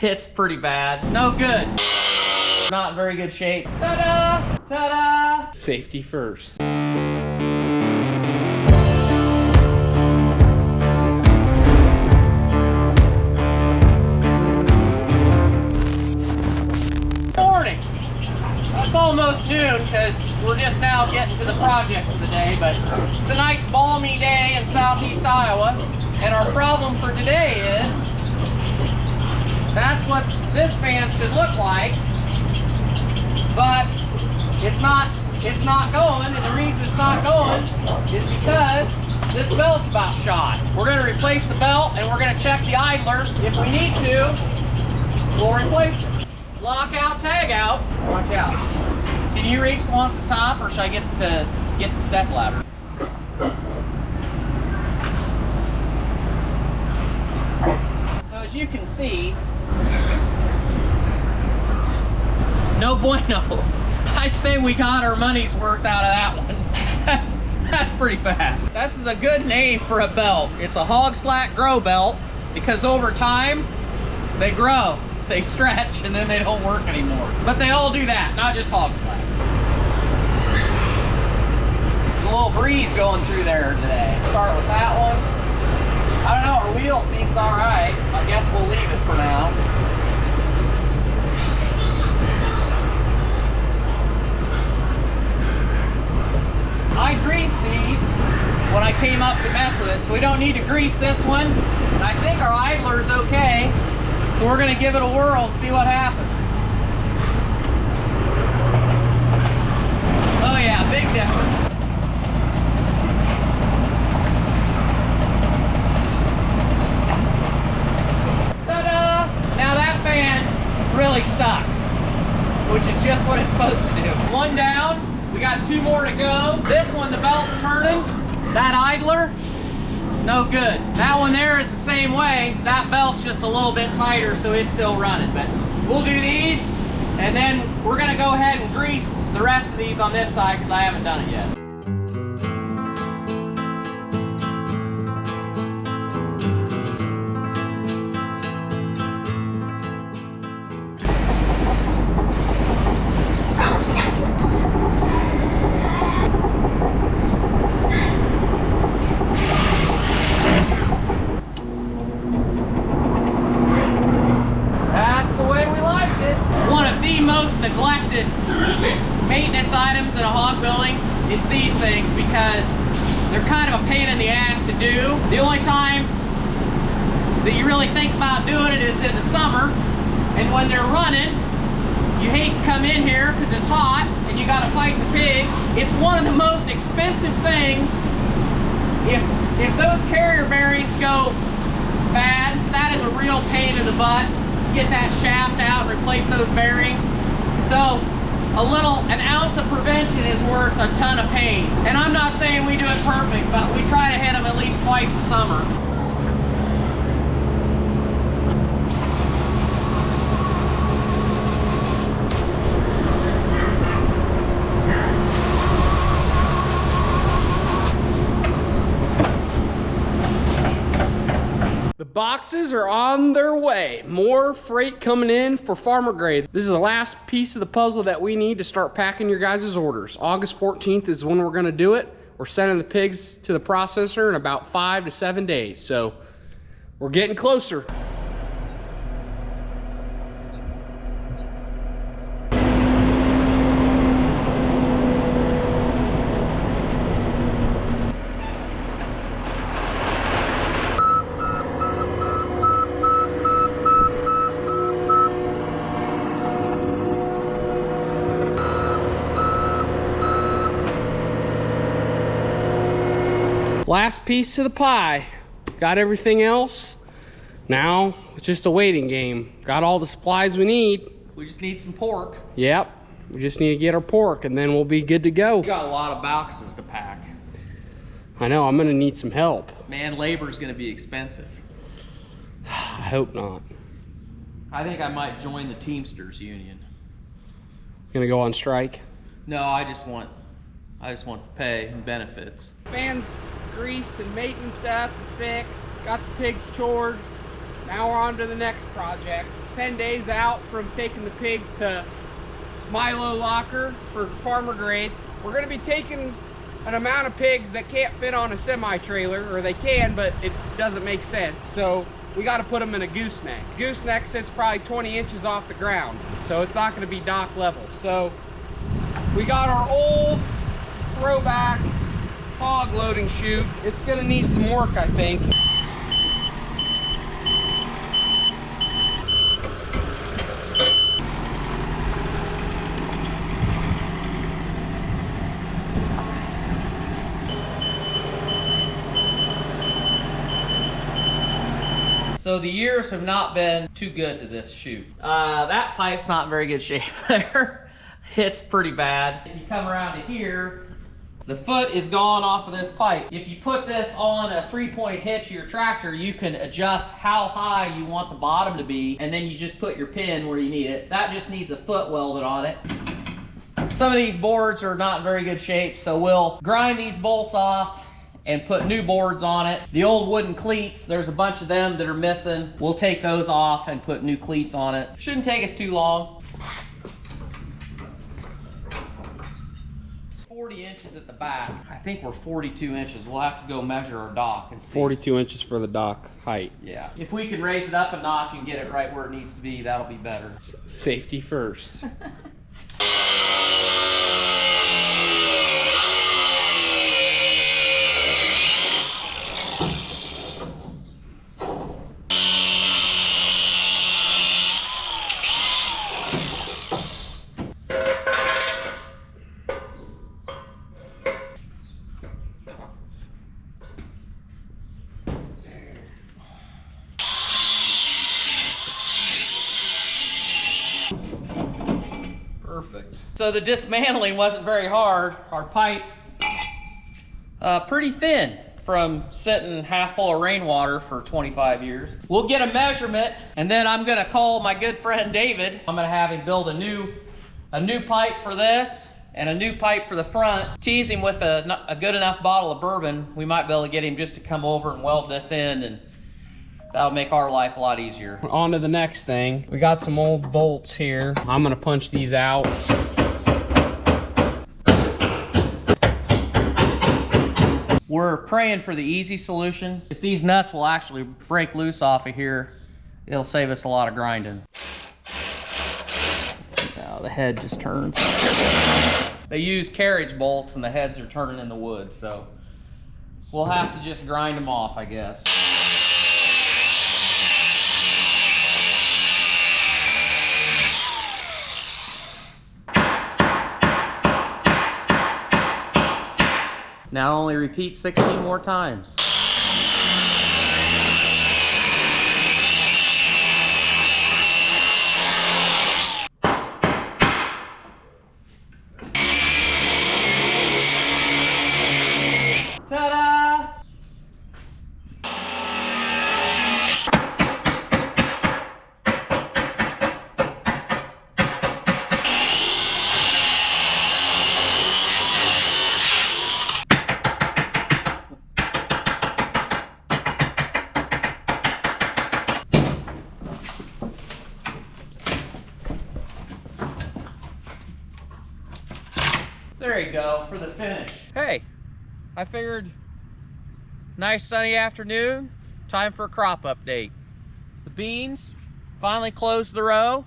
It's pretty bad. No good. Not in very good shape. Ta-da! Ta-da! Safety first. Morning. It's almost noon because we're just now getting to the projects of the day, but it's a nice balmy day in southeast Iowa, and our problem for today is that's what this fan should look like, but it's not going, and the reason it's not going is because this belt's about shot. We're going to replace the belt, and we're going to check the idler. If we need to, we'll replace it. Lock out, tag out. Watch out. Can you reach the ones at the top, or should I get the step ladder? So as you can see, no bueno. I'd say we got our money's worth out of that one. That's pretty bad. This is a good name for a belt. It's a hog slack grow belt because over time they grow, they stretch, and then they don't work anymore. But they all do that, not just hog slack. There's a little breeze going through there today. Start with that one. I don't know, our wheel seems all right. I guess we'll leave it for now. I greased these when I came up to mess with it, so we don't need to grease this one. And I think our idler's okay, so we're gonna give it a whirl and see what happens. Oh yeah, big difference. Ta-da! Now that fan really sucks, which is just what it's supposed to do. One down. We got two more to go. This one, the belt's turning. That idler, no good. That one there is the same way. That belt's just a little bit tighter, so it's still running. But we'll do these, and then we're gonna go ahead and grease the rest of these on this side because I haven't done it yet. Neglected maintenance items in a hog building, it's these things, because they're kind of a pain in the ass to do. The only time that you really think about doing it is in the summer, and when they're running, you hate to come in here because it's hot and you got to fight the pigs. It's one of the most expensive things. If those carrier bearings go bad, that is a real pain in the butt. Get that shaft out and replace those bearings. So an ounce of prevention is worth a ton of pain. And I'm not saying we do it perfect, but we try to hit them at least twice a summer. Boxes are on their way. More freight coming in for farmer grade. This is the last piece of the puzzle that we need to start packing your guys' orders. August 14th is when we're gonna do it. We're sending the pigs to the processor in about 5 to 7 days. So we're getting closer. Last piece of the pie. Got everything else. Now it's just a waiting game. Got all the supplies we need. We just need some pork. Yep. We just need to get our pork and then we'll be good to go. We got a lot of boxes to pack. I know, I'm gonna need some help. Man, labor's gonna be expensive. I hope not. I think I might join the Teamsters union. Gonna go on strike? No, I just want the pay and benefits. Fans greased and maintenance up and fixed. Got the pigs chored. Now we're on to the next project. 10 days out from taking the pigs to Milo locker for farmer grade. We're gonna be taking an amount of pigs that can't fit on a semi-trailer, or they can, but it doesn't make sense. So we gotta put them in a gooseneck. Gooseneck sits probably 20 inches off the ground, so it's not gonna be dock level. So we got our old throwback hog loading chute. It's gonna need some work, I think. So the years have not been too good to this chute. That pipe's not in very good shape there. It's pretty bad. If you come around to here, the foot is gone off of this pipe. If you put this on a 3-point hitch of your tractor, you can adjust how high you want the bottom to be, and then you just put your pin where you need it. That just needs a foot welded on it. Some of these boards are not in very good shape, so we'll grind these bolts off and put new boards on it. The old wooden cleats, there's a bunch of them that are missing. We'll take those off and put new cleats on it. Shouldn't take us too long. 40 inches at the back. I think we're 42 inches. We'll have to go measure our dock and see. 42 inches for the dock height. Yeah. If we can raise it up a notch and get it right where it needs to be, that'll be better. Safety first. Perfect. So the dismantling wasn't very hard. Our pipe, pretty thin from sitting half full of rainwater for 25 years. We'll get a measurement, and then I'm gonna call my good friend David. I'm gonna have him build a new pipe for this and a new pipe for the front. Tease him with a good enough bottle of bourbon. We might be able to get him just to come over and weld this in, and that'll make our life a lot easier. On to the next thing. We got some old bolts here. I'm gonna punch these out. We're praying for the easy solution. If these nuts will actually break loose off of here, it'll save us a lot of grinding. Now the head just turns. They use carriage bolts and the heads are turning in the wood, so we'll have to just grind them off, I guess. Now only repeat 16 more times. Ta-da! There you go for the finish. Hey, I figured nice sunny afternoon, time for a crop update. The beans finally closed the row.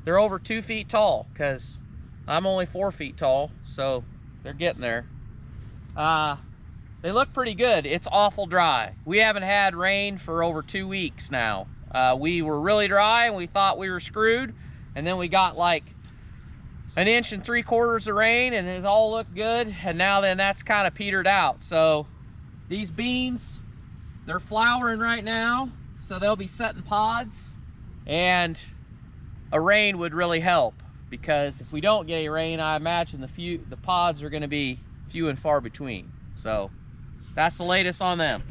They're over 2 feet tall because I'm only 4 feet tall, so they're getting there. They look pretty good. It's awful dry. We haven't had rain for over 2 weeks now. We were really dry and we thought we were screwed, and then we got like 1 3/4 inches of rain and it all looked good, and now then that's kind of petered out. So these beans, they're flowering right now, so they'll be setting pods, and a rain would really help, because if we don't get a rain, I imagine the pods are going to be few and far between. So that's the latest on them.